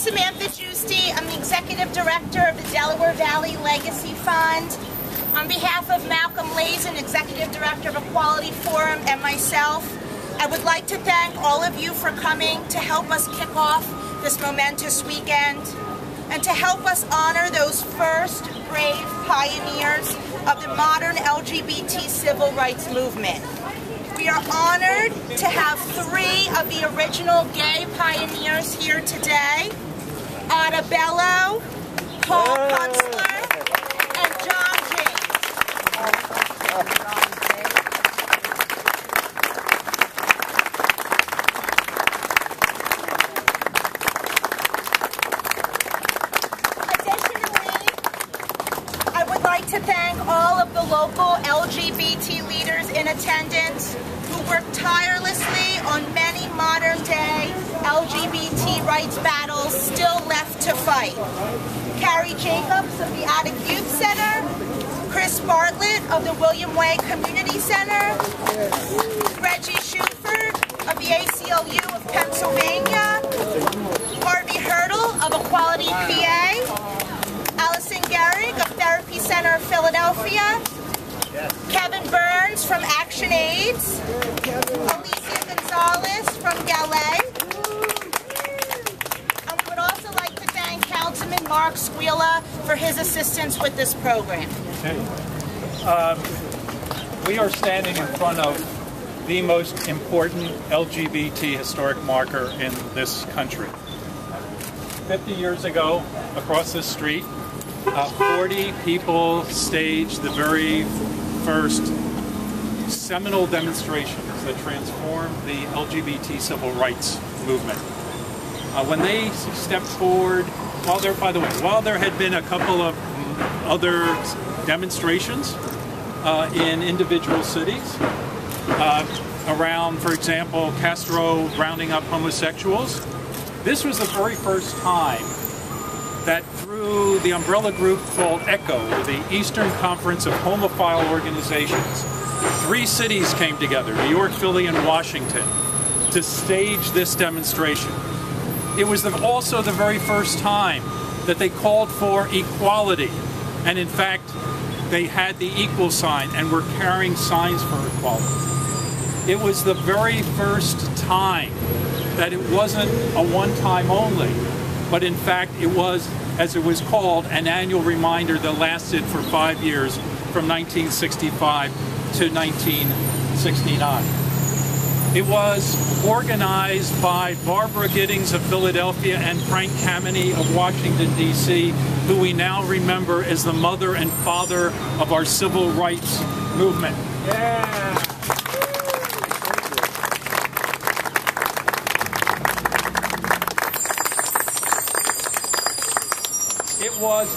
Samantha Giusti. I'm the Executive Director of the Delaware Valley Legacy Fund. On behalf of Malcolm Lazin, Executive Director of Equality Forum, and myself, I would like to thank all of you for coming to help us kick off this momentous weekend and to help us honor those first brave pioneers of the modern LGBT civil rights movement. We are honored to have 3 of the original gay pioneers here today: Bello, Kunstler, and John James. Additionally, I would like to thank all of the local LGBT leaders in attendance who work tirelessly on many modern-day LGBT rights battles still left to fight. Carrie Jacobs of the Attic Youth Center, Chris Bartlett of the William Way Community Center, Reggie Schuford of the ACLU of Pennsylvania, Harvey Hurdle of Equality PA, Allison Gehrig of Therapy Center of Philadelphia, Kevin Burns from Action AIDS, Alicia Gonzalez from Galay. And we would also like to thank Councilman Mark Squilla for his assistance with this program. Okay. We are standing in front of the most important LGBT historic marker in this country. 50 years ago, across this street, 40 people staged the very first seminal demonstrations that transformed the LGBT civil rights movement. When they stepped forward, while there had been a couple of other demonstrations in individual cities around, for example, Castro rounding up homosexuals, this was the very first time that through the umbrella group called ECHO, the Eastern Conference of Homophile Organizations, 3 cities came together, New York, Philly, and Washington, to stage this demonstration. It was also the very first time that they called for equality, and in fact, they had the equal sign and were carrying signs for equality. It was the very first time that it wasn't a one-time only, but in fact it was, as it was called, an annual reminder that lasted for 5 years, from 1965 to 1969. It was organized by Barbara Giddings of Philadelphia and Frank Kameny of Washington, D.C., who we now remember as the mother and father of our civil rights movement. Yeah! It was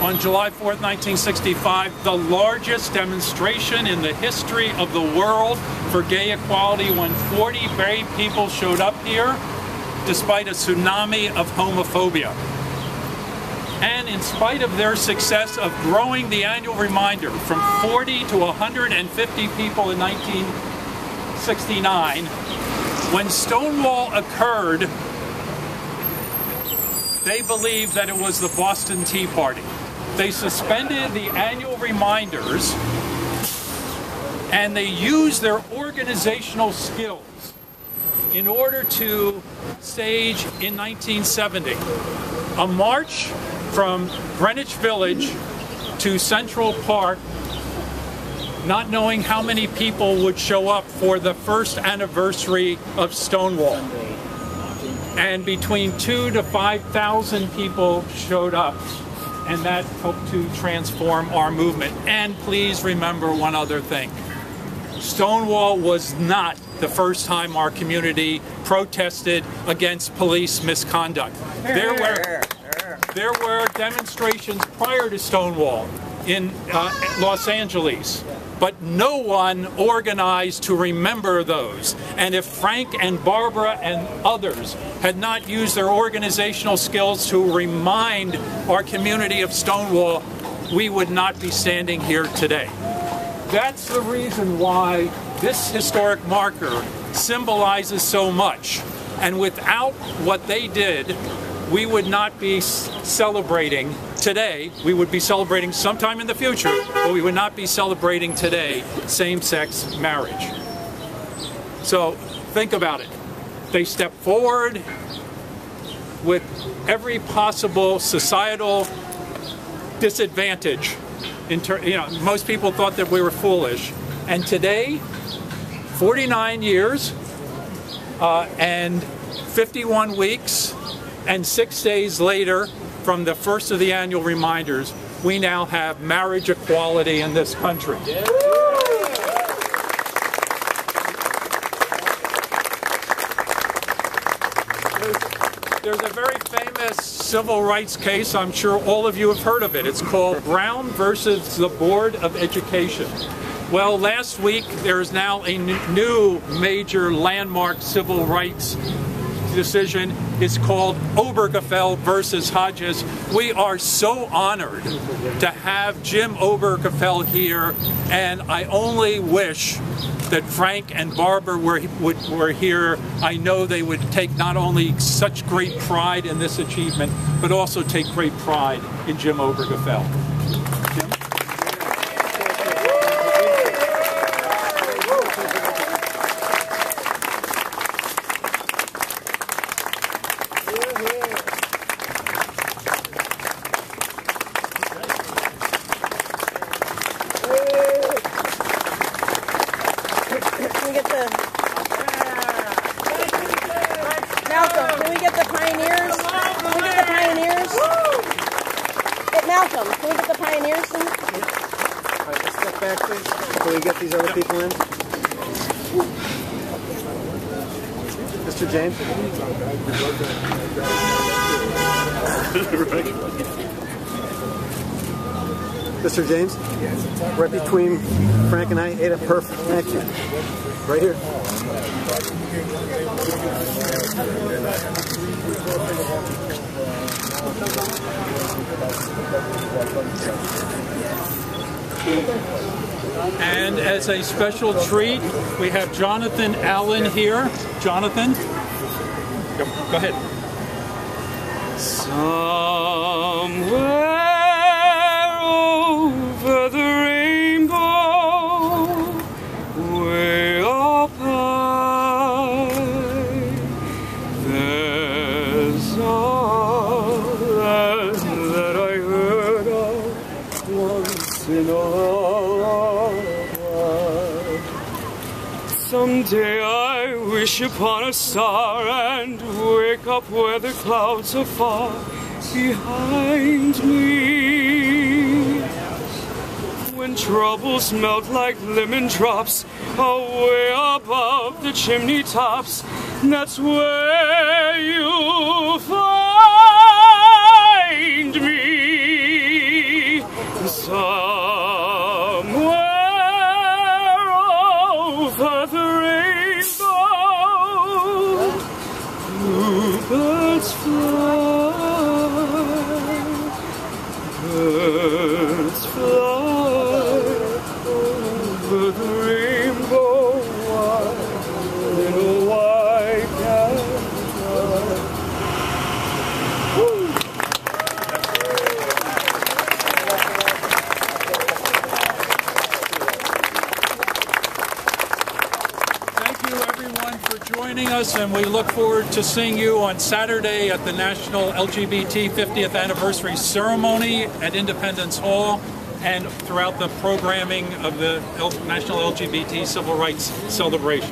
on July 4th, 1965, the largest demonstration in the history of the world for gay equality, when 40 brave people showed up here despite a tsunami of homophobia. And in spite of their success of growing the annual reminder from 40 to 150 people in 1969, when Stonewall occurred, they believed that it was the Boston Tea Party. They suspended the annual reminders and they used their organizational skills in order to stage in 1970 a march from Greenwich Village to Central Park, not knowing how many people would show up for the first anniversary of Stonewall. And between 2,000 to 5,000 people showed up, and that helped to transform our movement. And please remember one other thing. Stonewall was not the first time our community protested against police misconduct. There were demonstrations prior to Stonewall in Los Angeles, but no one organized to remember those. And if Frank and Barbara and others had not used their organizational skills to remind our community of Stonewall, we would not be standing here today. That's the reason why this historic marker symbolizes so much. And without what they did, we would not be celebrating today. We would be celebrating sometime in the future, but we would not be celebrating today same-sex marriage. So think about it. They stepped forward with every possible societal disadvantage. Most people thought that we were foolish. And today, 49 years and 51 weeks and 6 days later from the first of the annual reminders, we now have marriage equality in this country. Yeah. There's a very famous civil rights case, I'm sure all of you have heard of it. It's called Brown versus the Board of Education. Well, last week there is now a new major landmark civil rights decision. It's called Obergefell versus Hodges. We are so honored to have Jim Obergefell here, and I only wish that Frank and Barbara were here. I know they would take not only such great pride in this achievement, but also take great pride in Jim Obergefell. Jim? Mr. James? Mr. James? Right between Frank and I, Ada, perfect. Thank you. Right here. And as a special treat, we have Jonathan Allen here. Jonathan, go ahead. Somewhere over the rainbow, way up high, there's a land that I heard of once in a lullaby. Someday I wish upon a star and wake up where the clouds are far behind me. When troubles melt like lemon drops away above the chimney tops, that's where you'll find me. Somewhere over the rainbow, bluebirds fly, birds fly over the rainbow, in a white cloud. Thank you everyone for joining us, and we look forward to seeing you on Saturday at the National LGBT 50th Anniversary Ceremony at Independence Hall and throughout the programming of the National LGBT Civil Rights Celebration.